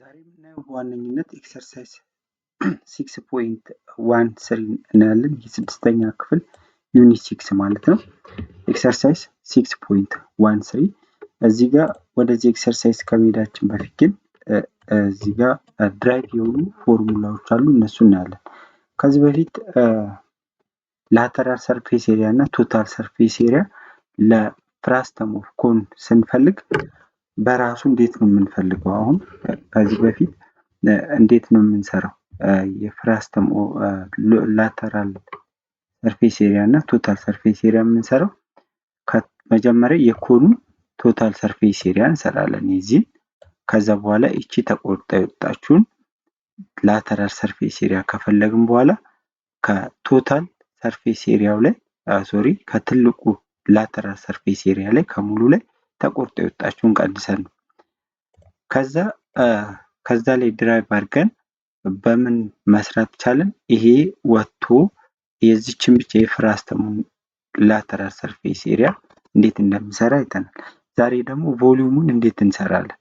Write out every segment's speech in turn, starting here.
ዛሬ የምናየው በዋነኝነት ኤክሰርሳይዝ 6.13 እናያለን። የስድስተኛ ክፍል ዩኒት 6 ማለት ነው። ኤክሰርሳይዝ 6.13 እዚህ ጋር ወደዚህ ኤክሰርሳይዝ ከመሄዳችን በፊት ግን እዚህ ጋር ድራይቭ የሆኑ ፎርሙላዎች አሉ፣ እነሱ እናያለን። ከዚህ በፊት ላተራል ሰርፌስ ኤሪያ እና ቶታል ሰርፌስ ኤሪያ ለፍራስተም ኦፍ ኮን ስንፈልግ በራሱ እንዴት ነው የምንፈልገው? አሁን ከዚህ በፊት እንዴት ነው የምንሰራው? የፍራስተም ላተራል ሰርፌስ ኤሪያ እና ቶታል ሰርፌስ ኤሪያ የምንሰራው መጀመሪያ የኮኑ ቶታል ሰርፌስ ኤሪያ እንሰራለን የዚህ። ከዛ በኋላ እቺ ተቆርጣ የወጣችውን ላተራል ሰርፌስ ኤሪያ ከፈለግን በኋላ ከቶታል ሰርፌስ ኤሪያው ላይ ከትልቁ ላተራል ሰርፌስ ኤሪያ ላይ ከሙሉ ላይ ተቆርጦ የወጣችውን ቀንሰን ነው። ከዛ ላይ ድራይቭ አድርገን በምን መስራት ቻለን? ይሄ ወጥቶ የዚችን ብቻ የፍራስተሙን ላተራል ሰርፌስ ኤሪያ እንዴት እንደምንሰራ አይተናል። ዛሬ ደግሞ ቮሊዩሙን እንዴት እንሰራለን?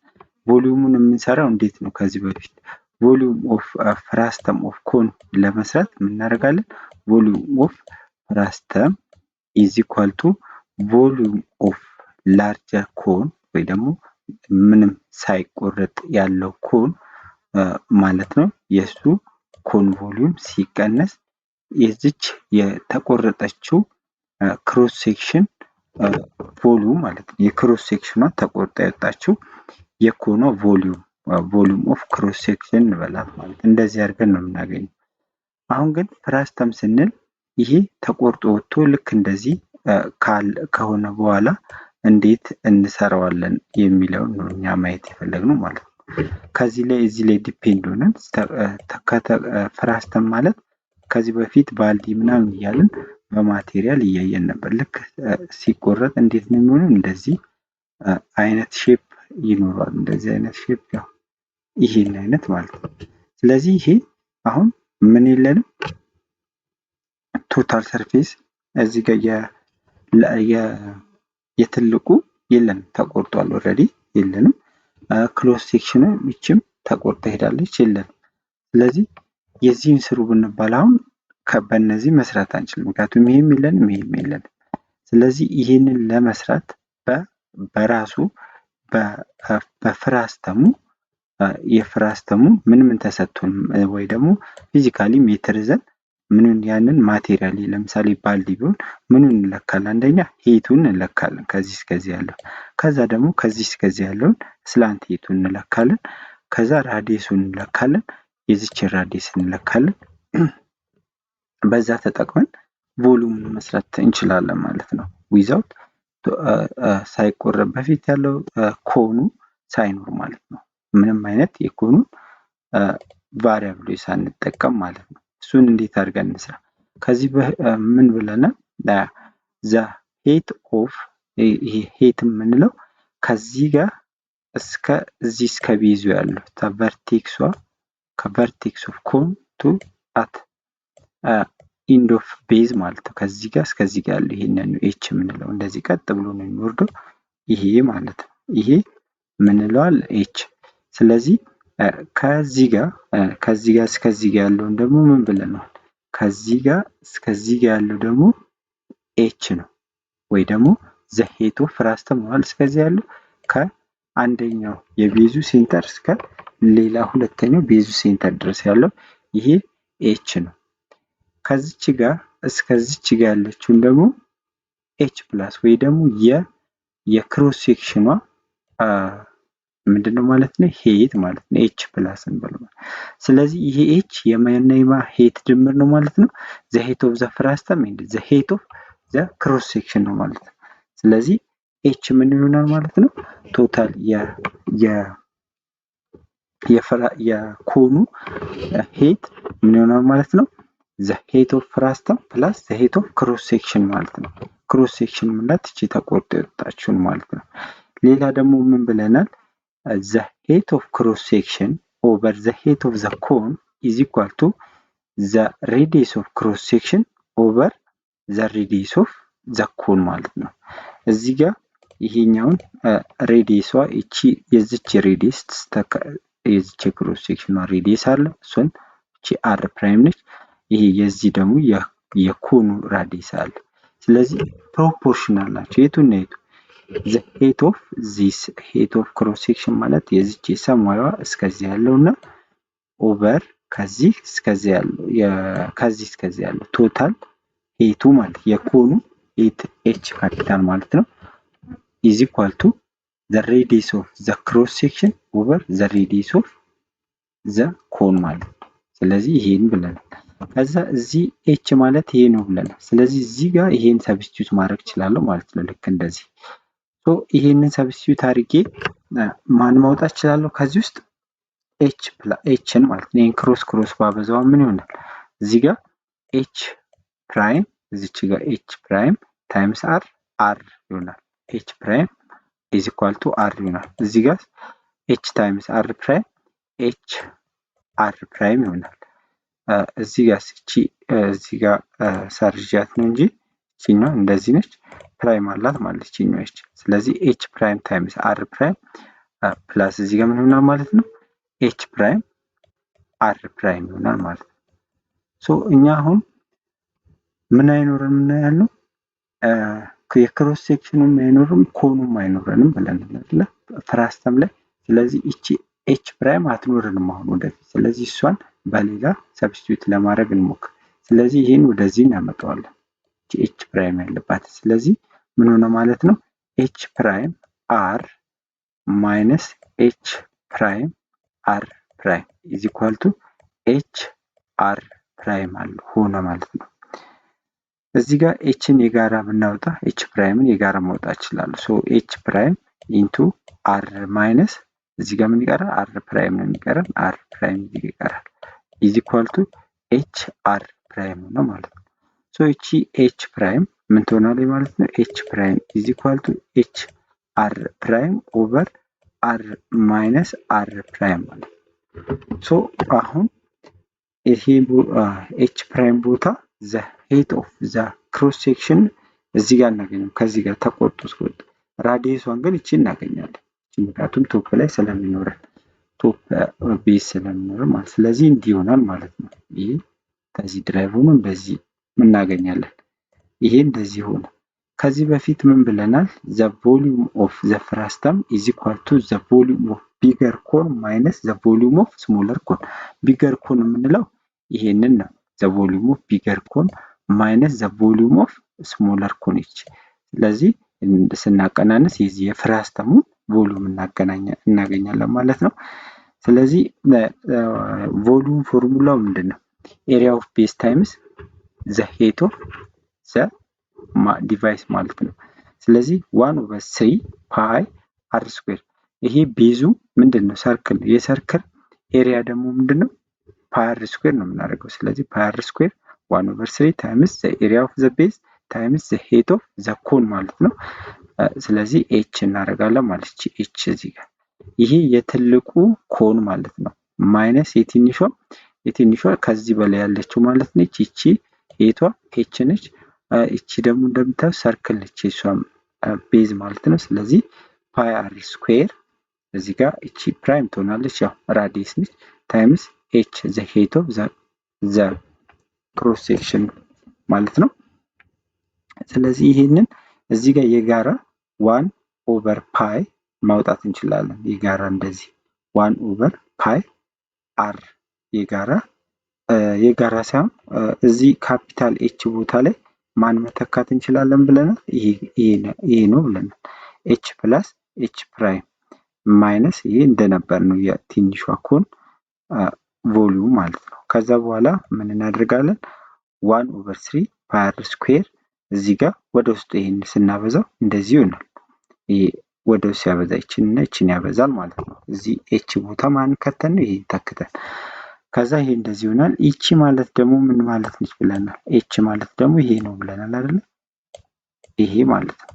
ቮሊዩሙን የምንሰራው እንዴት ነው? ከዚህ በፊት ቮሊዩም ኦፍ ፍራስተም ኦፍ ኮን ለመስራት ምን እናደርጋለን? ቮሊዩም ኦፍ ፍራስተም ኢዝ ኢኳል ቱ ቮሊዩም ኦፍ ላርጀር ኮን ወይ ደግሞ ምንም ሳይቆረጥ ያለው ኮን ማለት ነው። የሱ ኮን ቮሊዩም ሲቀነስ የዚች የተቆረጠችው ክሮስ ሴክሽን ቮሊዩም ማለት ነው። የክሮስ ሴክሽኗ ተቆርጣ የወጣችው የኮኗ ቮሊዩም ኦፍ ክሮስ ሴክሽን እንበላት ማለት እንደዚህ አድርገን ነው የምናገኘው። አሁን ግን ፍራስተም ስንል ይሄ ተቆርጦ ወጥቶ ልክ እንደዚህ ከሆነ በኋላ እንዴት እንሰራዋለን የሚለውን ነው እኛ ማየት የፈለግነው ማለት ነው። ከዚህ ላይ እዚህ ላይ ዲፔንድ ሆነን ፍራስተም ማለት ከዚህ በፊት ባልዲ ምናምን እያልን በማቴሪያል እያየን ነበር። ልክ ሲቆረጥ እንዴት ነው የሚሆነው? እንደዚህ አይነት ሼፕ ይኖረዋል። እንደዚህ አይነት ሼፕ ያው ይሄን አይነት ማለት ነው። ስለዚህ ይሄ አሁን ምን የለንም ቶታል ሰርፌስ እዚህ ጋር የትልቁ የለንም፣ ተቆርጧል ኦልሬዲ የለንም። ክሎዝ ሴክሽኑ ይችም ተቆርጣ ሄዳለች የለንም። ስለዚህ የዚህን ስሩ ብንባል አሁን በእነዚህ መስራት አንችልም፣ ምክንያቱም ይሄም የለንም። ስለዚህ ይሄንን ለመስራት በራሱ በፍራስተሙ የፍራስተሙ ምን ተሰጥቶን ወይ ደግሞ ፊዚካሊ ሜትር ይዘን ምንን ያንን ማቴሪያል ለምሳሌ ባልዲ ቢሆን ምንን እንለካለን? አንደኛ ሄቱን እንለካለን ከዚህ እስከዚህ ያለው። ከዛ ደግሞ ከዚህ እስከዚህ ያለውን ስላንት ሄቱን እንለካለን። ከዛ ራዲየሱን እንለካለን፣ የዚች ራዲየስ እንለካለን። በዛ ተጠቅመን ቮሊዩም መስራት እንችላለን ማለት ነው። ዊዛውት ሳይቆረጥ በፊት ያለው ኮኑ ሳይኖር ማለት ነው። ምንም አይነት የኮኑን ቫሪያብል ሳንጠቀም ማለት ነው። እሱን እንዴት አድርገን እንስራ? ከዚህ ምን ብለናል? ዘ ሄት ኦፍ ይሄ ሄት የምንለው ከዚህ ጋር እዚህ እስከ ቤዙ ያለው ከቨርቴክስ ኦፍ ኮን ቱ አት ኢንድ ኦፍ ቤዝ ማለት ነው። ከዚህ ጋር እስከዚህ ጋር ያለው ይሄንን ነው ኤች የምንለው። እንደዚህ ቀጥ ብሎ ነው የሚወርደው ይሄ ማለት ነው። ይሄ ምንለዋል ኤች። ስለዚህ ከዚህ ጋር እስከዚህ ጋር ያለውን ደግሞ ምን ብለናል? ከዚህ ጋር እስከዚህ ጋር ያለው ደግሞ ኤች ነው ወይ ደግሞ ዘ ሄት ኦፍ ፍራስተም ማለት እስከዚህ ያለው ከአንደኛው የቤዙ ሴንተር እስከ ሌላ ሁለተኛው ቤዙ ሴንተር ድረስ ያለው ይሄ ኤች ነው። ከዚች ጋር እስከዚች ጋር ያለችውን ደግሞ ኤች ፕላስ ወይ ደግሞ የክሮስ ሴክሽኗ ምንድነው ማለት ነው? ሄት ማለት ነው። ኤች ፕላስ እንበለው። ስለዚህ ይሄ ኤች የማይናይማ ሄት ድምር ነው ማለት ነው። ዘ ሄት ኦፍ ዘ ፍራስተም ኤንድ ዘ ሄት ኦፍ ዘ ክሮስ ሴክሽን ነው ማለት ነው። ስለዚህ ኤች ምን ይሆናል ማለት ነው? ቶታል የኮኑ ሄት ምን ይሆናል ማለት ነው? ዘ ሄት ኦፍ ፍራስተም ፕላስ ዘ ሄት ኦፍ ክሮስ ሴክሽን ማለት ነው። ክሮስ ሴክሽን ማለት እቺ ተቆርጦ የወጣችውን ማለት ነው። ሌላ ደግሞ ምን ብለናል? the height of cross section over the height of the cone is equal to the radius of cross section over the radius of the cone ማለት ነው። እዚህ ጋር ይሄኛውን ሬዲየሷ እቺ የዚች ሬዲየስ የዚች ክሮስ ሴክሽኗ ሬዲየስ አለ። እሱን እቺ አር ፕራይም ነች። ይሄ የዚህ ደግሞ የኮኑ ራዲየስ አለ። ስለዚህ ፕሮፖርሽናል ናቸው። የቱና የቱ? the height of this height of cross section ማለት የዚች የሰማያዋ እስከዚህ ያለውና ኦቨር ከዚህ እስከዚህ ያለው ቶታል ሄቱ ማለት የኮኑ ኤች ካፒታል ማለት ነው is equal to the radius of the cross section over the radius of the cone ማለት ነው። ስለዚህ ይሄን ብለናል። ከዛ እዚህ ኤች ማለት ይሄ ነው ብለናል። ስለዚህ እዚህ ጋር ይሄን ሰብስቲዩት ማድረግ እችላለሁ ማለት ነው። ልክ እንደዚህ ሶ ይሄንን ሰብስቲዩት አድርጌ ማን ማውጣት እችላለሁ ከዚህ ውስጥ ኤችን ማለት ነው። ይሄን ክሮስ ባበዛው ምን ይሆናል? እዚህ ጋር ኤች ፕራይም እዚች ጋር ኤች ፕራይም ታይምስ አር ይሆናል። ኤች ፕራይም ኢዝ ኢኳል ቱ አር ይሆናል። እዚህ ጋር ኤች ታይምስ አር ፕራይም ኤች አር ፕራይም ይሆናል። እዚህ ጋር እዚህ ጋር ሰርጃት ነው እንጂ እቺኛው እንደዚህ ነች። ፕራይም አላት ማለት እቺኛው ኤች። ስለዚህ ኤች ፕራይም ታይምስ አር ፕራይም ፕላስ እዚህ ጋር ምን ይሆናል ማለት ነው? ኤች ፕራይም አር ፕራይም ይሆናል ማለት ነው። ሶ እኛ አሁን ምን አይኖርም ያለው የክሮስ ሴክሽኑም አይኖርም ኮኑም አይኖርንም ብለናል አይደል? ፍራስተም ላይ። ስለዚህ እቺ ኤች ፕራይም አትኖርንም አሁን ወደፊት። ስለዚህ እሷን በሌላ ሰብስቲዩት ለማድረግ እንሞክር። ስለዚህ ይሄን ወደዚህ እናመጣዋለን። እቺ ኤች ፕራይም ያለባት ስለዚህ ምን ሆነ ማለት ነው? ኤች ፕራይም አር ማይነስ ኤች ፕራይም አር ፕራይም ኢዝ ኢኳል ቱ ኤች አር ፕራይም ሆነ ማለት ነው። እዚህ ጋር ኤችን የጋራ ብናወጣ ኤች ፕራይምን የጋራ ማውጣት ይችላል። ሶ ኤች ፕራይም ኢንቱ አር ማይነስ እዚህ ጋር ምን ይቀራል? አር ፕራይም ነው የሚቀረን። አር ፕራይም እዚህ ጋር ይቀራል ኢዝ ኢኳል ቱ ኤች አር ፕራይም ነው ማለት ነው። ሶ እቺ ኤች ፕራይም ምን ትሆናለች ማለት ነው? ኤች ፕራይም ኢዝ ኢኳል ቱ ኤች አር ፕራይም ኦቨር አር ማይነስ አር ፕራይም ማለት ነው። ሶ አሁን ይሄ ኤች ፕራይም ቦታ ዘ ሄት ኦፍ ዘ ክሮስ ሴክሽን እዚህ ጋር እናገኘው። ከዚህ ጋር ተቆርጦ እስከወጣ ራዲየሷን ግን እቺ እናገኛለን። ምክንያቱም ቶፕ ላይ ስለሚኖረን ቶፕ ቤዝ ስለሚኖረን ማለት ስለዚህ እንዲህ ይሆናል ማለት ነው። ይሄ ከዚህ ድራይቭ ሆኖ እንደዚህ እናገኛለን። ይሄ እንደዚህ ሆነ። ከዚህ በፊት ምን ብለናል? ዘ ቮሊዩም ኦፍ ዘ ፍራስተም ኢዝ ኢኳል ቱ ዘ ቮሊዩም ኦፍ ቢገር ኮን ማይነስ ዘ ቮሊዩም ኦፍ ስሞለር ኮን። ቢገር ኮን የምንለው ይሄንን ነው። ዘ ቮሊዩም ኦፍ ቢገር ኮን ማይነስ ዘ ቮሊዩም ኦፍ ስሞለር ኮን ይች። ስለዚህ ስናቀናንስ የዚህ የፍራስተሙን ቮሊዩም እናገኛለን ማለት ነው። ስለዚህ ቮሊዩም ፎርሙላው ምንድነው? ኤሪያ ኦፍ ቤዝ ታይምስ ዘ ሄት ኦፍ ዘ ዲቫይስ ማለት ነው። ስለዚህ 1/3 ፓይ አር ስኩዌር። ይሄ ቤዙ ምንድነው? ሰርክል። የሰርክል ኤሪያ ደግሞ ምንድነው? ፓይ አር ስኩዌር ነው የምናደርገው። ስለዚህ ፓይ አር ስኩዌር 1/3 ታይምስ ዘ ኤሪያ ኦፍ ዘ ቤዝ ታይምስ ዘ ሄት ኦፍ ዘ ኮን ማለት ነው። ስለዚህ ኤች እናደርጋለን ማለት እቺ ኤች እዚህ ጋር ይሄ የትልቁ ኮን ማለት ነው። ማይነስ የትንሿ ከዚህ በላይ ያለችው ማለት ነች። እቺ ሄቷ ኤች ነች። እቺ ደግሞ እንደምታዩ ሰርክል ነች የሷም ቤዝ ማለት ነው። ስለዚህ ፓይ አር ስኩዌር እዚህ ጋር እቺ ፕራይም ትሆናለች፣ ያው ራዲየስ ነች ታይምስ ኤች ዘ ሄት ኦፍ ዘ ክሮስ ሴክሽን ማለት ነው። ስለዚህ ይሄንን እዚህ ጋር የጋራ 1/ፓይ ማውጣት እንችላለን። የጋራ እንደዚህ 1/ፓይ አር የጋራ ሳይሆን እዚህ ካፒታል ኤች ቦታ ላይ ማን መተካት እንችላለን ብለናል? ይሄ ነው ብለናል። ኤች ፕላስ ኤች ፕራይም ማይነስ ይሄ እንደነበር ነው የትንሿ ኮን ቮሊዩም ማለት ነው። ከዛ በኋላ ምን እናደርጋለን? 1/3 ፓይ አር ስኩዌር እዚህ ጋር ወደ ውስጥ ይሄን ስናበዛው እንደዚህ ይሆናል። ይሄ ወደ ውስጥ ያበዛ ይችን ያበዛል ማለት ነው። እዚህ ኤች ቦታ ማን ከተን ነው? ይሄ ተክተን ከዛ ይሄ እንደዚህ ይሆናል። እቺ ማለት ደግሞ ምን ማለት ነች ብለናል? ኤች ማለት ደግሞ ይሄ ነው ብለናል አይደል? ይሄ ማለት ነው።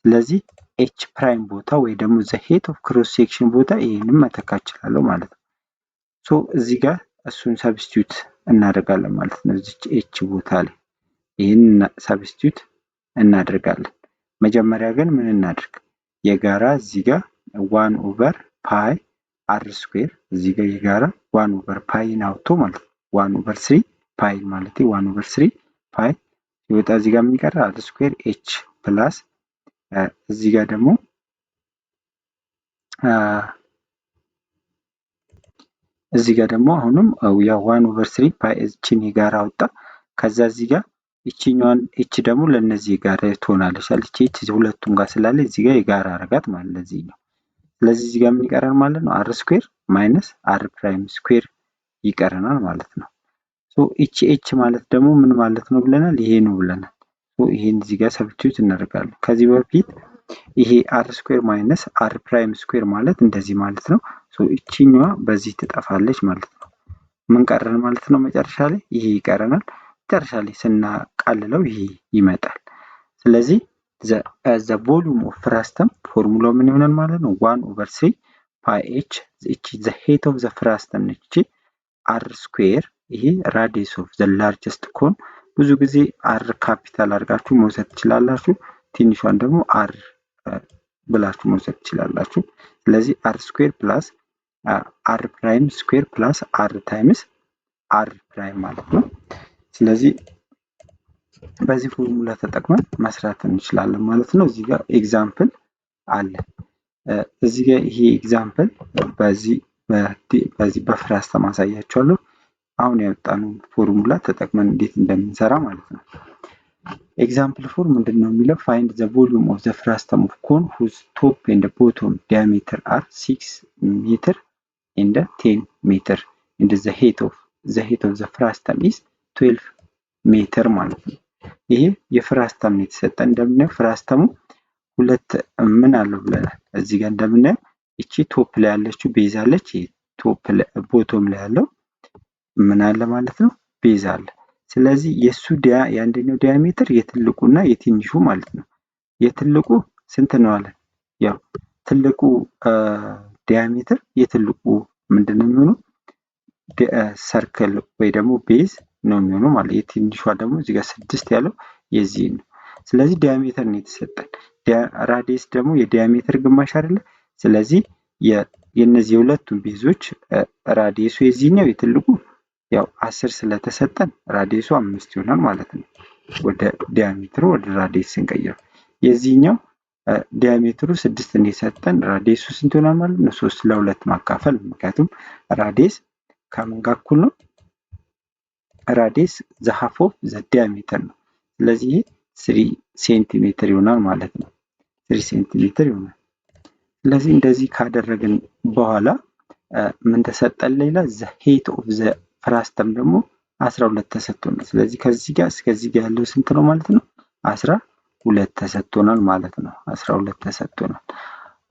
ስለዚህ ኤች ፕራይም ቦታ ወይ ደግሞ ዘ ሄት ኦፍ ክሮስ ሴክሽን ቦታ ይሄንን መተካት እችላለሁ ማለት ነው። ሶ እዚህ ጋር እሱን ሰብስቲዩት እናደርጋለን ማለት ነው። እዚች ኤች ቦታ ላይ ይሄን ሰብስቲዩት እናደርጋለን። መጀመሪያ ግን ምን እናድርግ? የጋራ እዚህ ጋር 1/ፓይ አር ስኩዌር እዚህ ጋር የጋራ 1 ኦቨር ፓይን አውጥቶ ማለት 1 ኦቨር 3 ፓይን ማለት 1 ኦቨር 3 ፓይ ይወጣ። እዚህ ጋር ምን ይቀራል? አር ስኩዌር ኤች ፕላስ እዚህ ጋር ደግሞ አሁንም ያ 1 ኦቨር 3 ፓይ እቺን የጋራ አውጣ። ከዛ እዚህ ጋር እቺኛዋን እቺ ደግሞ ለነዚህ ጋር ትሆናለች አለች። እቺ ሁለቱም ጋር ስላለ እዚህ ጋር የጋራ አረጋት ማለት ለዚህ ነው። ስለዚህ እዚህ ጋር ምን ይቀራል ማለት ነው? አር ስኩዌር ማይነስ አር ፕራይም ስኩዌር ይቀረናል ማለት ነው። ሶ ኤች ማለት ደግሞ ምን ማለት ነው ብለናል? ይሄ ነው ብለናል። ሶ ይሄን እዚህ ጋር ሰብስቲዩት እናደርጋለን። ከዚህ በፊት ይሄ አር ስኩዌር ማይነስ አር ፕራይም ስኩዌር ማለት እንደዚህ ማለት ነው። ሶ እቺኛዋ በዚህ ትጠፋለች ማለት ነው። ምን ቀረን ማለት ነው? መጨረሻ ላይ ይሄ ይቀረናል። መጨረሻ ላይ ስናቃልለው ይሄ ይመጣል። ስለዚህ the volume of frustum ፎርሙላው ምን ይሆናል ማለት ነው? 1 over 3 pi h እቺ the height of the frustum ነች። r square ይሄ radius of the largest cone ብዙ ጊዜ r ካፒታል አድርጋችሁ መውሰድ ትችላላችሁ። ትንሿን ደግሞ r ብላችሁ መውሰድ ትችላላችሁ። ስለዚህ r square plus r prime square plus r times r prime ማለት ነው። ስለዚህ በዚህ ፎርሙላ ተጠቅመን መስራት እንችላለን ማለት ነው። እዚህ ጋር ኤግዛምፕል አለ። እዚህ ጋር ይሄ ኤግዛምፕል በዚህ በፍራስተም አሳያችኋለሁ። አሁን ያወጣነው ፎርሙላ ተጠቅመን እንዴት እንደምንሰራ ማለት ነው። ኤግዛምፕል ፎር ምንድነው የሚለው? find the volume of the frustum of cone whose top and bottom diameter are 6 meter and 10 meter and the height of the frustum is 12 ሜትር ማለት ነው። ይሄ የፍራስተም ነው የተሰጠን። እንደምናየው ፍራስተሙ ሁለት ምን አለው ብለናል። እዚህ ጋር እንደምናየው እቺ ቶፕ ላይ ያለችው ቤዝ አለች። ቶፕ ላይ ቦቶም ላይ ያለው ምን አለ ማለት ነው? ቤዝ አለ። ስለዚህ የሱ የአንደኛው ዲያሜትር የትልቁና የትንሹ ማለት ነው። የትልቁ ስንት ነው አለ? ያው ትልቁ ዲያሜትር የትልቁ ምንድነው የሚሆነው? ሰርክል ወይ ደግሞ ቤዝ ነው የሚሆነው ማለት። የትንሿ ደግሞ እዚህ ጋር 6 ያለው የዚህ ነው። ስለዚህ ዲያሜትር ነው የተሰጠን። ራዲየስ ደግሞ የዲያሜትር ግማሽ አይደለ? ስለዚህ የነዚህ የሁለቱም ቤዞች ራዲየሱ የዚህኛው የትልቁ ያው 10 ስለተሰጠን ራዲየሱ 5 ይሆናል ማለት ነው። ወደ ዲያሜትሩ ወደ ራዲየስ ስንቀይረው የዚህኛው ዲያሜትሩ 6 እንደሰጠን ራዲየሱ ስንት ይሆናል ማለት ነው? 3 ለ2 ማካፈል። ምክንያቱም ራዲየስ ከምን ጋር እኩል ነው? ራዲየስ the half of the diameter ነው። ስለዚህ 3 ሴንቲሜትር ይሆናል ማለት ነው። 3 ሴንቲሜትር ይሆናል። ስለዚህ እንደዚህ ካደረግን በኋላ ምን ተሰጠን? ሌላ the height of the frustum ደግሞ 12 ተሰጥቶናል። ስለዚህ ከዚህ ጋር እስከዚህ ጋር ያለው ስንት ነው ማለት ነው? 12 ተሰጥቶናል ማለት ነው። 12 ተሰጥቶናል።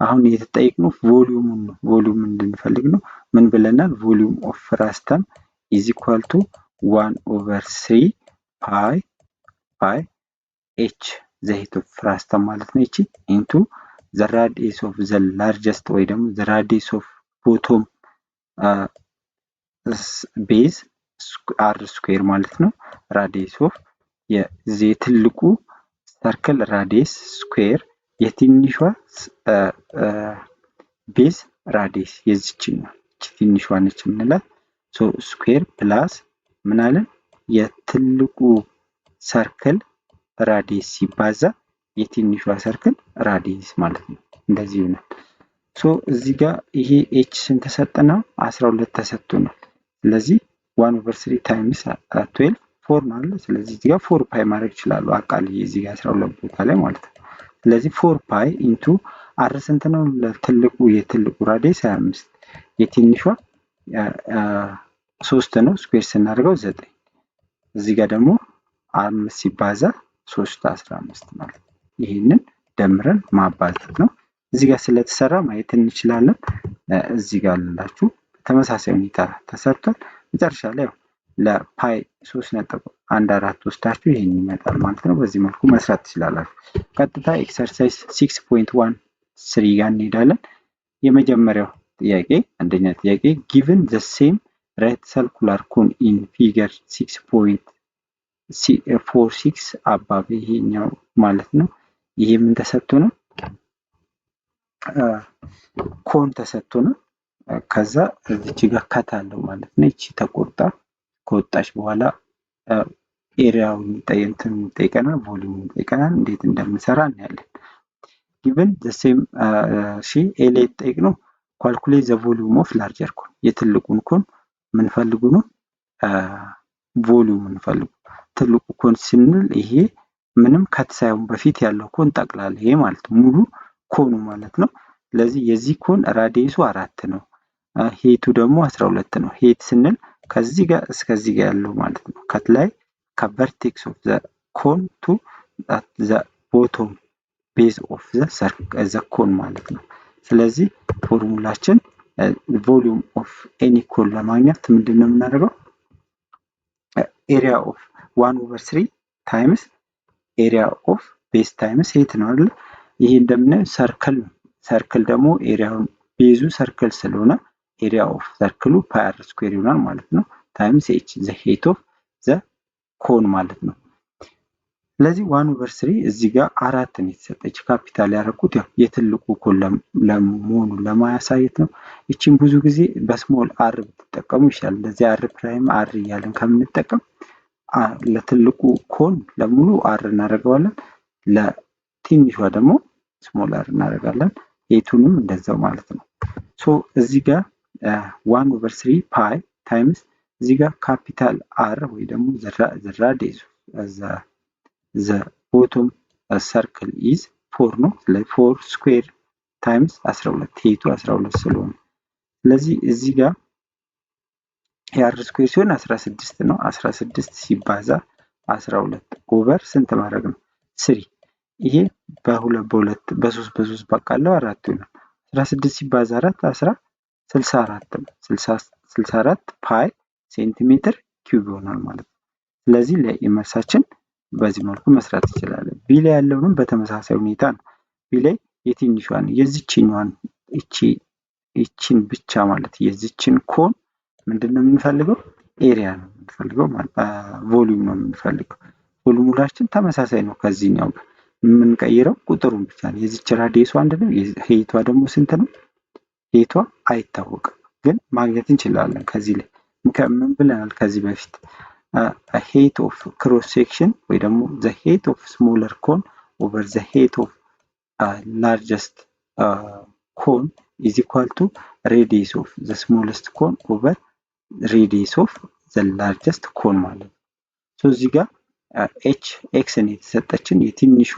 አሁን የተጠየቅነው ቮሊዩሙን ነው። ቮሊዩም እንድንፈልግ ነው። ምን ብለናል? ቮሊዩም ኦፍ ፍራስተም is equal to 1 over 3 pi h the height of frustum ማለት ነው። እቺ into the radius of the largest ወይ ደግሞ the radius of bottom base r square ማለት ነው። radius of የትልቁ ሰርክል ራዲየስ ስኩዌር የትንሿ ቤዝ ራዲየስ የዚችን ነው። እቺ ትንሿ ነች የምንላት። ሶ ስኩዌር ፕላስ ምን አለን? የትልቁ ሰርክል ራዲየስ ሲባዛ የትንሿ ሰርክል ራዲየስ ማለት ነው። እንደዚህ ይሆናል። ሶ እዚህ ጋር ይሄ ኤች ስንት ተሰጠና? 12 ተሰጥቶናል። ስለዚህ 1 over 3 times 12 4 ማለት። ስለዚህ እዚህ ጋር 4 ፓይ ማድረግ ይችላሉ። አቃልዬ እዚህ ጋር 12 ቦታ ላይ ማለት ነው። ስለዚህ 4 ፓይ ኢንቱ አር ስንት ነው? ለትልቁ የትልቁ ራዲየስ 25 የትንሿ 3 ነው። ስኩዌር ስናደርገው 9 እዚህ ጋር ደግሞ 5 ሲባዛ 3 15 ማለት ነው። ይሄንን ደምረን ማባዛት ነው። እዚህ ጋር ስለተሰራ ማየት እንችላለን። እዚህ ጋር አላችሁ ተመሳሳይ ሁኔታ ተሰርቷል። መጨረሻ ላይ ለፓይ 3.14 ወስዳችሁ ይሄን ይመጣል ማለት ነው። በዚህ መልኩ መስራት ትችላላችሁ። ቀጥታ ኤክሰርሳይዝ 6.13 ጋር እንሄዳለን። የመጀመሪያው ጥያቄ አንደኛ ጥያቄ given the same right circular cone in figure 6.46 above ይሄኛው ማለት ነው። ይሄ ምን ተሰጥቶ ነው? ኮን ተሰጥቶ ነው። ከዛ እዚች ጋር ከት አለው ማለት ነው። እቺ ተቆርጣ ከወጣች በኋላ ኤሪያውን ይጠይቀናል፣ ቮሊዩም ይጠይቀናል። እንዴት እንደምንሰራ እናያለን። ጊቨን ዘ ሴም ኤ ላይ የተጠየቅነው ኳልኩሌት ዘ ቮሊዩም ኦፍ ላርጀር ኮን፣ የትልቁን ኮን ምንፈልጉ ነው ቮሊዩም ምንፈልጉ። ትልቁ ኮን ስንል ይሄ ምንም ከት ሳይሆን በፊት ያለው ኮን ጠቅላላ ይሄ ማለት ሙሉ ኮኑ ማለት ነው። ስለዚህ የዚህ ኮን ራዲየሱ 4 ነው፣ ሄቱ ደግሞ 12 ነው። ሄት ስንል ከዚህ ጋር እስከዚህ ጋር ያለው ማለት ነው። ከት ላይ ከቨርቴክስ ኦፍ ዘ ኮን ቱ ዘ ቦቶም ቤዝ ኦፍ ዘ ኮን ማለት ነው። ስለዚህ ፎርሙላችን ቮሊዩም ኦፍ ኤኒ ኮን ለማግኘት ምንድነው የምናደርገው? ኤሪያ ኦፍ 1/3 ታይምስ ኤሪያ ኦፍ ቤዝ ታይምስ ሄት ነው አይደል? ይሄ እንደምናየው ሰርክል ነው። ሰርክል ደግሞ ኤሪያውን ቤዙ ሰርክል ስለሆነ ኤሪያ ኦፍ ሰርክሉ ፓይ አር ስኩዌር ይሆናል ማለት ነው። ታይምስ ኤች ዘ ሄት ኦፍ ዘ ኮን ማለት ነው። ስለዚህ 1/3 እዚህ ጋር 4 ነው የተሰጠች። ካፒታል ያደረኩት ያው የትልቁ ኮን ለመሆኑ ለማያሳየት ነው። እቺን ብዙ ጊዜ በስሞል አር ብትጠቀሙ ይሻላል። እንደዚህ አር ፕራይም አር እያለን ከምንጠቀም ለትልቁ ኮን ለሙሉ አር እናደርገዋለን፣ ለትንሿ ደግሞ ስሞል አር እናደርጋለን። ኤቱንም እንደዛው ማለት ነው። ሶ እዚህ ጋር 1/3 ፓይ ታይምስ እዚህ ጋር ካፒታል አር ወይ ደግሞ ራዲየስ ዘ ቦቶም ሰርክል ኢዝ 4 ነው። ስለዚህ 4 ስኩዌር ታይምስ 12 ሄቱ 12 ስለሆነ ስለዚህ እዚህ ጋር የአር ስኩዌር ሲሆን 16 ነው። 16 ሲባዛ 12 ኦቨር ስንት ማድረግ ነው? 3 ይሄ በ3 ባቃለው 4 ይሆናል። 16 ሲባዛ 4 64 ነው። 64 ፓይ ሴንቲሜትር ኪዩብ ይሆናል ማለት ነው። ስለዚህ ለኢመርሳችን በዚህ መልኩ መስራት እንችላለን። ቢ ላይ ያለውንም በተመሳሳይ ሁኔታ ነው። ቢ ላይ የትንሿን የዚችኛዋን እቺን ብቻ ማለት የዚችን ኮን ምንድነው የምንፈልገው? ኤሪያ ነው የምንፈልገው ማለት ቮሊዩም ነው የምንፈልገው። ቮሊዩማችን ተመሳሳይ ነው ከዚህኛው ጋር የምንቀይረው ቁጥሩን ብቻ ነው። የዚች ራዲየሱ አንድ ነው። ሄቷ ደግሞ ስንት ነው? ሄቷ አይታወቅም፣ ግን ማግኘት እንችላለን ከዚህ ላይ ምን ብለናል ከዚህ በፊት ሄት ኦፍ ክሮስ ሴክሽን ወይ ደግሞ ዘ ሄት ኦፍ ስሞለር ኮን ኦቨር ዘ ሄት ኦፍ ላርጀስት ኮን ኢዝ ኢኳል ቱ ሬዲየስ ኦፍ ዘ ስሞለስት ኮን ኦቨር ሬዲየስ ኦፍ ዘ ላርጀስት ኮን ማለት ነው። ሶ እዚህ ጋር ኤች ኤክስን የተሰጠችን የትንሿ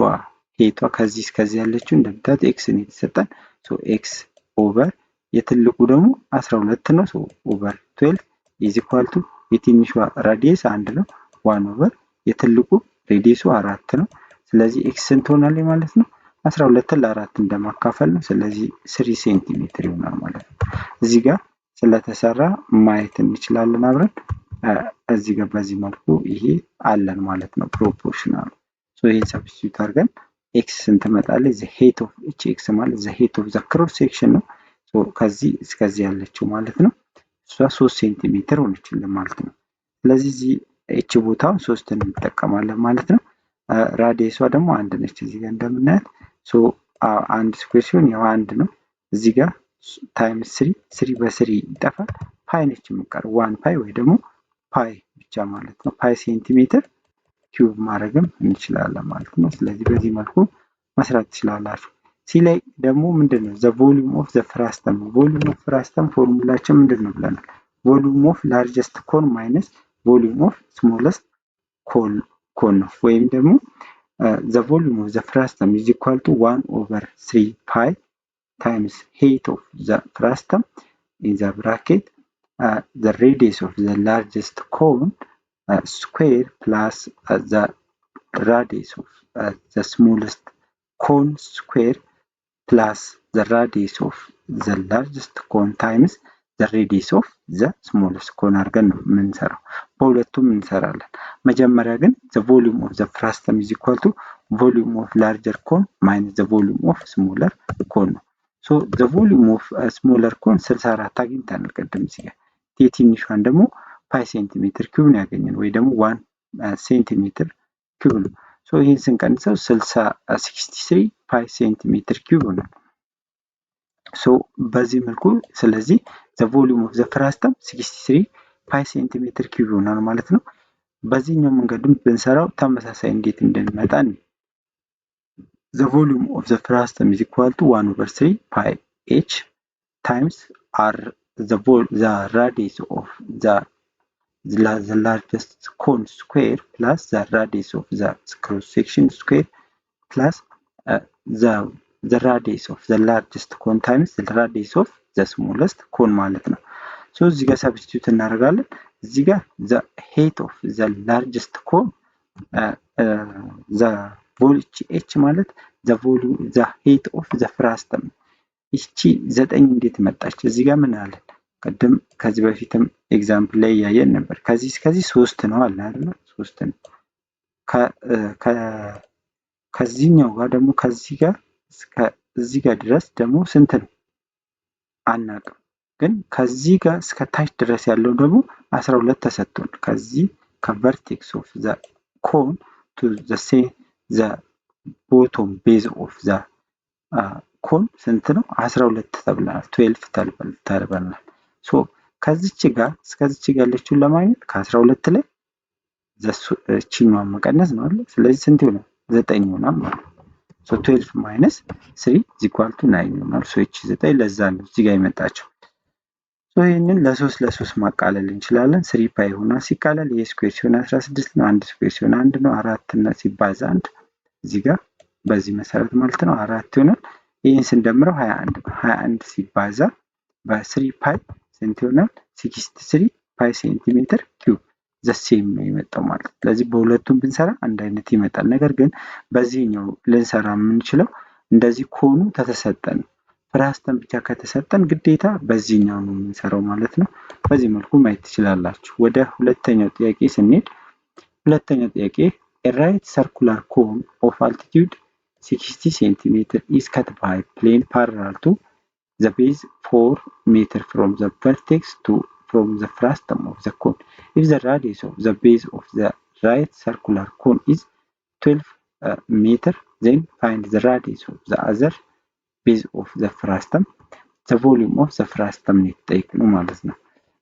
ሄቷ ከዚህ እስከዚህ ያለችው እንደምታዩት ኤክስን የተሰጠን ሶ ኤክስ ኦቨር የትልቁ ደግሞ 12 ነው። ሶ ኦቨር 12 ኢዝ ኢኳል ቱ የትንሿ ራዲየስ 1 ነው። 1 ኦቨር የትልቁ ሬዲየሱ 4 ነው። ስለዚህ ኤክስ ስንት ሆናለች ማለት ነው? 12ን ለ4 እንደማካፈል ነው። ስለዚህ 3 ሴንቲሜትር ይሆናል ማለት ነው። እዚህ ጋር ስለተሰራ ማየት እንችላለን አብረን። እዚህ ጋር በዚህ መልኩ ይሄ አለን ማለት ነው ፕሮፖርሽናል። ሶ ይሄን ሰብስቲቱት አድርገን ኤክስ ስንት መጣለች? ዘ ሄት ኦፍ እቺ ኤክስ ማለት ዘ ሄት ኦፍ ዘ ክሮስ ሴክሽን ነው። ሶ ከዚህ እስከዚህ ያለችው ማለት ነው እሷ 3 ሴንቲሜትር ሆነችልን ማለት ነው። ስለዚህ እዚህ እቺ ቦታውን 3 እንጠቀማለን ማለት ነው። ራዲየሷ ደግሞ 1 ነች እዚህ ጋር እንደምናያት። ሶ 1 ስኩዌር ሲሆን ያው 1 ነው። እዚህ ጋር ታይምስ 3 በ3 ይጠፋል። ፓይ ነች የምትቀር 1 ፓይ ወይ ደግሞ ፓይ ብቻ ማለት ነው። ፓይ ሴንቲሜትር ኪዩብ ማድረግም እንችላለን ማለት ነው። ስለዚህ በዚህ መልኩ መስራት ትችላላችሁ። ሲ ላይ ደግሞ ምንድነው ዘ ቮሊዩም ኦፍ ዘ ፍራስተም። ቮሊዩም ኦፍ ፍራስተም ፎርሙላችን ምንድነው ብለናል? ቮሊዩም ኦፍ ላርጀስት ኮን ማይነስ ቮሊዩም ኦፍ ስሞለስት ኮን ነው። ወይም ደግሞ ዘ ቮሊዩም ኦፍ ዘ ፍራስተም ኢዝ ኢኳል ቱ 1/3 ፓይ ታይምስ ሄት ኦፍ ዘ ፍራስተም ኢን ዘ ብራኬት the radius of the largest cone square plus the radius of the smallest cone square plus the radius of the largest cone times the radius of the smallest cone አድርገን ነው የምንሰራው። በሁለቱም እንሰራለን። መጀመሪያ ግን the volume of the frustum is equal to volume of larger cone minus the volume of smaller cone ነው። so the volume of smaller cone 64 አግኝተናል ቅድም ሲል የትንሿን ደግሞ ፓይ ሴንቲሜትር ኪዩብ ነው ያገኘን ወይ ደግሞ 1 ሴንቲሜትር ኪዩብ ነው። ሶ ይሄን ስንቀንሰው 63 ፓይ ሴንቲሜትር ኪዩብ ነው። ሶ በዚህ መልኩ ስለዚህ ዘ ቮሊዩም ኦፍ ዘ ፍራስተም 63 ፓይ ሴንቲሜትር ኪዩብ ይሆናል ማለት ነው። በዚህኛው መንገድም ብንሰራው ተመሳሳይ እንዴት እንደሚመጣ ነው። ዘ ቮሊዩም ኦፍ ዘ ፍራስተም ኢዝ ኢኳል ቱ 1/3 ፓይ ኤች ታይምስ አር ዘ ራዲየስ ኦፍ ዘ largest cone square plus the radius of the cross section square plus the radius of the largest cone times the radius of the smallest cone ማለት ነው። ሶ እዚህ ጋር ሰብስቲቱት እናደርጋለን። እዚህ ጋር the height of the largest cone the volume h ማለት the height of the frustum እቺ 9 እንዴት መጣች? እዚህ ጋር ምን አለ? ቀደም ከዚህ በፊትም ኤግዛምፕል ላይ ያየን ነበር። ከዚህ እስከዚህ 3 ነው አለ አይደል? 3 ነው። ከዚህኛው ጋር ደግሞ ከዚህ ጋር እስከ እዚህ ጋር ድረስ ደግሞ ስንት ነው አናውቅም። ግን ከዚህ ጋር እስከ ታች ድረስ ያለው ደግሞ 12 ተሰጥቷል። ከዚህ ከቨርቴክስ ኦፍ ዘ ኮን ቱ ዘ ቦቶም ቤዝ ኦፍ ዘ ኮን ስንት ነው? 12 ተብለናል። 12 ተብለናል። ሶ ከዚች ጋር እስከዚች ጋር ያለችውን ለማግኘት ከ12 ላይ እቺኛዋን መቀነስ ነው አይደል? ስለዚህ ስንት ይሆናል? 9 ይሆናል ማለት ነው። ሶ 12 ማይነስ 3 is equal to 9 ይሆናል። ሶ እቺ 9 ለዛ ነው እዚህ ጋር የመጣችው። ሶ ይሄንን ለ3 ማቃለል እንችላለን። 3 ፓይ ይሆናል ሲቃለል ይሄ ስኩዌር ሲሆን 16 ነው። 1 ስኩዌር ሲሆን 1 ነው። 4 እና ሲባዛ 1 እዚህ ጋር በዚህ መሰረት ማለት ነው 4 ይሆናል። ይሄን ስንደምረው 21 ነው። 21 ሲባዛ በ3 ፓይ ስንት ይሆናል? 63 ፓይ ሴንቲሜትር ኪዩብ ዘሴም ነው የመጣው ማለት ነው። ስለዚህ በሁለቱም ብንሰራ አንድ አይነት ይመጣል። ነገር ግን በዚህኛው ልንሰራ የምንችለው እንደዚህ ኮኑ ተተሰጠን ፍራስተም ብቻ ከተሰጠን ግዴታ በዚህኛው ነው የምንሰራው ማለት ነው። በዚህ መልኩ ማየት ትችላላችሁ። ወደ ሁለተኛው ጥያቄ ስንሄድ ሁለተኛው ጥያቄ a right circular cone of altitude 60 cm is cut by plane parallel to the base 4 meter from the vertex from the frustum of the cone. If the radius of the base of the right circular cone is 12 meter, then find the radius of the other base of the frustum. The volume of the frustum ነው ማለት ነው።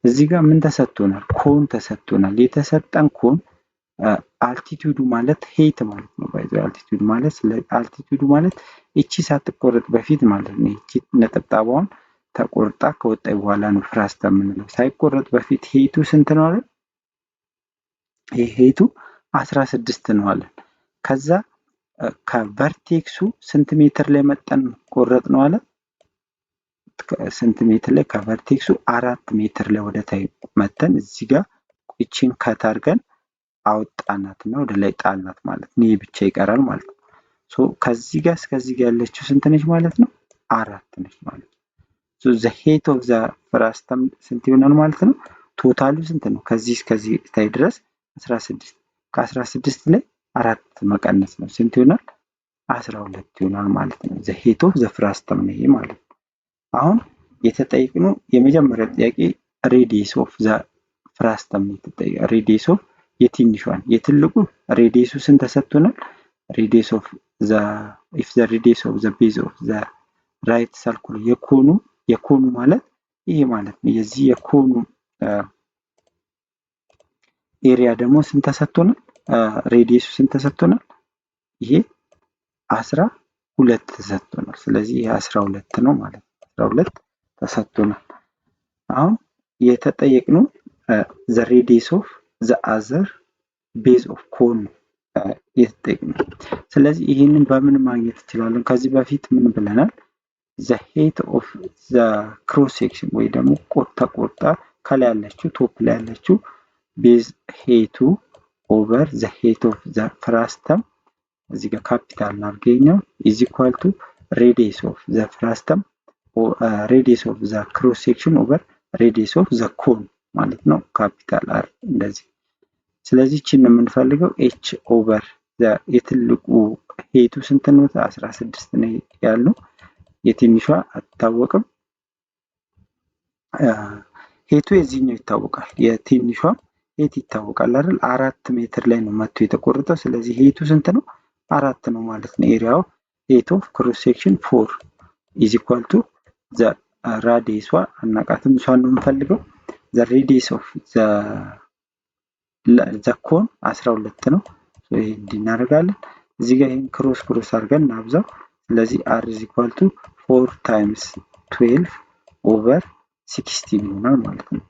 እዚህ ጋር ምን ተሰጥቶናል? ኮን ተሰጥቶናል። የተሰጠን ኮን አልቲቲዩዱ ማለት ሄይት ማለት ነው። አልቲቲዩድ ማለት አልቲቲዩዱ ማለት እቺ ሳትቆረጥ በፊት ማለት ነው። እቺ ነጠብጣቧን ተቆርጣ ከወጣ በኋላ ነው ፍራስተም የምንለው። ሳይቆረጥ በፊት ሄይቱ ስንት ነው አለ? ይሄ ሄይቱ 16 ነው አለ። ከዛ ከቨርቴክሱ ስንት ሜትር ላይ መጠን ቆረጥ ነው አለ? ስንት ሜትር ላይ? ከቨርቴክሱ 4 ሜትር ላይ ወደ ታይ መተን እዚህ ጋር እቺን ከት አድርገን አውጣናትና ወደ ላይ ጣልናት ማለት ነው። ይሄ ብቻ ይቀራል ማለት ነው። ሶ ከዚህ ጋር እስከዚህ ጋር ያለችው ስንት ነች ማለት ነው? 4 ነች ማለት ነው። ሶ the height of the frustum ስንት ይሆናል ማለት ነው? ቶታሉ ስንት ነው? ከዚህ እስከዚህ ታይ ድረስ 16 ከ16 ላይ 4 መቀነስ ነው። ስንት ይሆናል? 12 ይሆናል ማለት ነው። the height of the frustum ነው ይሄ ማለት ነው። አሁን የተጠየቅነው የመጀመሪያ ጥያቄ radius of the frustum የተጠየቀ radius of የትንሿን የትልቁ ሬዲየሱ ስንት ተሰጥቶናል? radius of the if the radius of the base of the right circle የኮኑ ማለት ይሄ ማለት ነው። የዚህ የኮኑ ኤሪያ ደግሞ ስንት ተሰጥቶናል? ሬዲየሱ ስንት ተሰጥቶናል? ይሄ 12 ተሰጥቶናል። ስለዚህ ይሄ 12 ነው ማለት ነው። 12 ተሰጥቶናል። አሁን የተጠየቅነው the radius of the other base of cone የተጠየቅነው። ስለዚህ ይሄንን በምን ማግኘት እንችላለን? ከዚህ በፊት ምን ብለናል? the height of the cross section ወይ ደግሞ ተቆርጣ ከላይ ያለችው ቶፕ ላይ ያለችው ቤዝ ሄይቱ ኦቨር the height of the frustum እዚህ ጋር ካፒታል አድርገኛው is equal to radius of the frustum radius of the cross section over radius of the cone ማለት ነው። ካፒታል አር እንደዚህ። ስለዚህ እቺን ነው የምንፈልገው h ኦቨር የትልቁ ሄይቱ ስንት ነው? 16 ነው ያለው። የትንሿ አትታወቅም። ሄይቱ የዚህኛው ይታወቃል። የትንሿ ሄይት ይታወቃል አይደል? 4 ሜትር ላይ ነው መጥቶ የተቆረጠው። ስለዚህ ሄይቱ ስንት ነው? 4 ነው ማለት ነው። ኤሪያው ሄይት ኦፍ ክሮስ ሴክሽን 4 is equal to ዘ ራዲየሷ አናቃትም፣ እሷን ነው የምንፈልገው። ዘ ሬዲየስ ኦፍ ዘ ኮን 12 ነው። ይሄ እንዲናደርጋለን እዚህ ጋር ይሄን ክሮስ አድርገን እናብዛው። ስለዚህ r is equal to 4 times 12 over 16 ይሆናል ማለት ነው።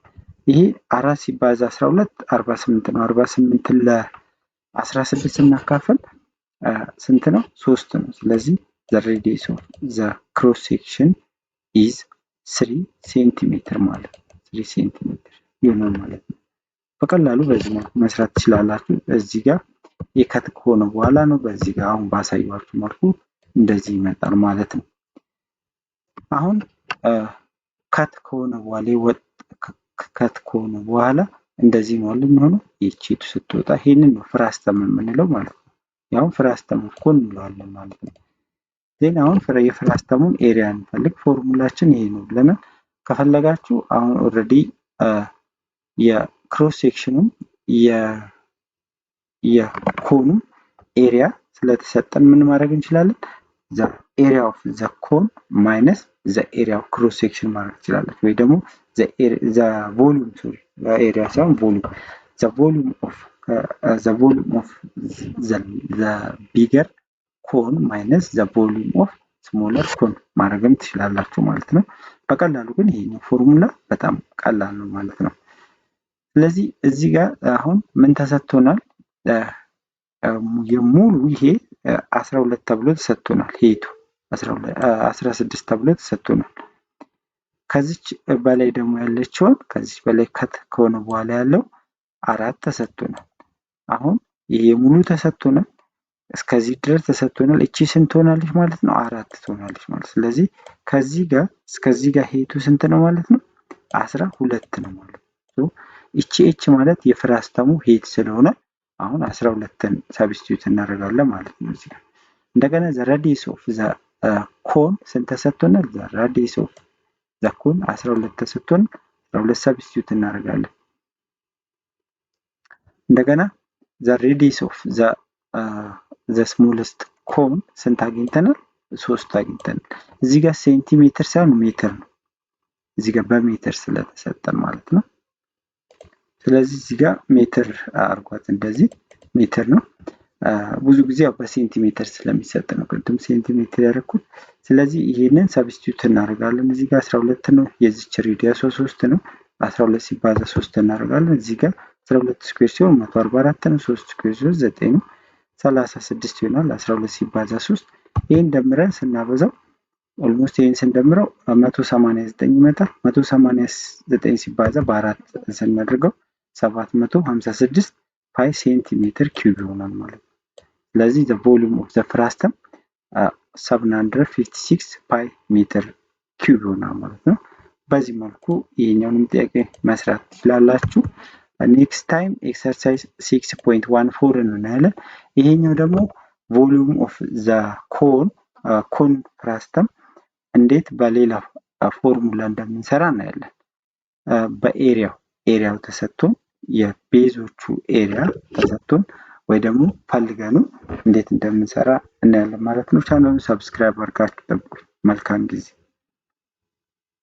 ይሄ 4 ሲባዛ 12 48 ነው። 48 ለ16 ስናካፍል ስንት ነው? 3 ነው። ስለዚህ the radius of the cross section is 3 ሴንቲሜትር ማለት ነው። 3 ሴንቲሜትር ይሆናል ማለት ነው። በቀላሉ በዚህ መልኩ መስራት ትችላላችሁ። እዚህ ጋር የከት ከሆነ በኋላ ነው። በዚህ ጋር አሁን ባሳየኋችሁ መልኩ እንደዚህ ይመጣል ማለት ነው። አሁን ከት ከሆነ በኋላ እንደዚህ ነው የሚሆነው። ይቺቱ ስትወጣ ይሄንን ነው ፍራስተም የምንለው ማለት ነው። ያው ፍራስተም ኮን እንለዋለን ማለት ነው። ዜን አሁን የፍራስተሙን ኤሪያ እንፈልግ። ፎርሙላችን ይሄ ነው ብለናል። ከፈለጋችሁ አሁን ኦልሬዲ የክሮስ ሴክሽኑም የኮኑም ኤሪያ ስለተሰጠን ምን ማድረግ እንችላለን? ዘ ኤሪያ ኦፍ ዘ ኮን ማይነስ ዘ ኤሪያ ኦፍ ክሮስ ሴክሽን ማድረግ ትችላለች። ወይ ደግሞ ዘ ቮሊዩም ኤሪያ ሳይሆን ቮሊዩም ኦፍ ዘ ቢገር ኮን ማይነስ ዘ ቮሊዩም ኦፍ ስሞለር ኮን ማድረግም ትችላላችሁ ማለት ነው። በቀላሉ ግን ይሄኛው ፎርሙላ በጣም ቀላል ነው ማለት ነው። ስለዚህ እዚህ ጋር አሁን ምን ተሰጥቶናል? የሙሉ ይሄ 12 ተብሎ ተሰጥቶናል። ሄቱ 16 ተብሎ ተሰጥቶናል። ከዚች በላይ ደግሞ ያለችውን ከዚች በላይ ከት ከሆነ በኋላ ያለው 4 ተሰጥቶናል። አሁን ይሄ ሙሉ ተሰጥቶናል። እስከዚህ ድረስ ተሰጥቶናል። እቺ ስንት ትሆናለች ማለት ነው? 4 ትሆናለች ማለት። ስለዚህ ከዚህ ጋር እስከዚህ ጋር ሄቱ ስንት ነው ማለት ነው? 12 ነው ማለት ነው። እቺ ኤች ማለት የፍራስተሙ ሄት ስለሆነ አሁን 12ን ሰብስቲዩት እናደርጋለን ማለት ነው። እዚህ ጋር እንደገና ዘ ራዲየስ ኦፍ ዘ ኮን ስንት ተሰጥቶናል? ዘ ራዲየስ ኦፍ ዘ ኮን 12 ተሰጥቶን 12 ሰብስቲዩት እናደርጋለን። እንደገና ዘ ሬዲየስ ኦፍ ዘ ስሞለስት ኮን ስንት አግኝተናል? 3 አግኝተናል። እዚህ ጋር ሴንቲሜትር ሳይሆን ሜትር ነው። እዚህ ጋር በሜትር ስለተሰጠን ማለት ነው። ስለዚህ እዚህ ጋር ሜትር አርጓት፣ እንደዚህ ሜትር ነው። ብዙ ጊዜ ያው በሴንቲሜትር ስለሚሰጥ ነው ቅድም ሴንቲሜትር ያደረኩት። ስለዚህ ይሄንን ሰብስቲዩት እናደርጋለን። እዚህ ጋር 12 ነው። የዚች ሬዲየስ 3 ነው። 12 ሲባዛ 3 እናደርጋለን። እዚህ ጋር 12 ስኩዌር ሲሆን 144 ነው። 3 ስኩዌር ሲሆን 9 ነው። 36 ይሆናል። 12 ሲባዛ 3 ይሄን ደምረን ስናበዛው ኦልሞስት ይሄን ስንደምረው 189 ይመጣል። 189 ሲባዛ በ4 ስናደርገው 756 ፓይ ሴንቲሜትር ኪዩብ ይሆናል ማለት ነው። ስለዚህ the volume of the frustum 756 ፓይ ሜትር ኪዩብ ይሆናል ማለት ነው። በዚህ መልኩ ይሄኛውንም ጥያቄ መስራት ትችላላችሁ። ኔክስት ታይም ኤክሰርሳይዝ 6.14 እናያለን። ይሄኛው ደግሞ volume of the ኮን ፍራስተም እንዴት በሌላ ፎርሙላ እንደምንሰራ እናያለን። በኤሪያው ተሰጥቶን የቤዞቹ ኤሪያ ተሰጥቶን ወይ ደግሞ ፈልገኑ እንዴት እንደምንሰራ እናያለን ማለት ነው። ቻናሉን ሰብስክራይብ አድርጋችሁ ጠብቁ። መልካም ጊዜ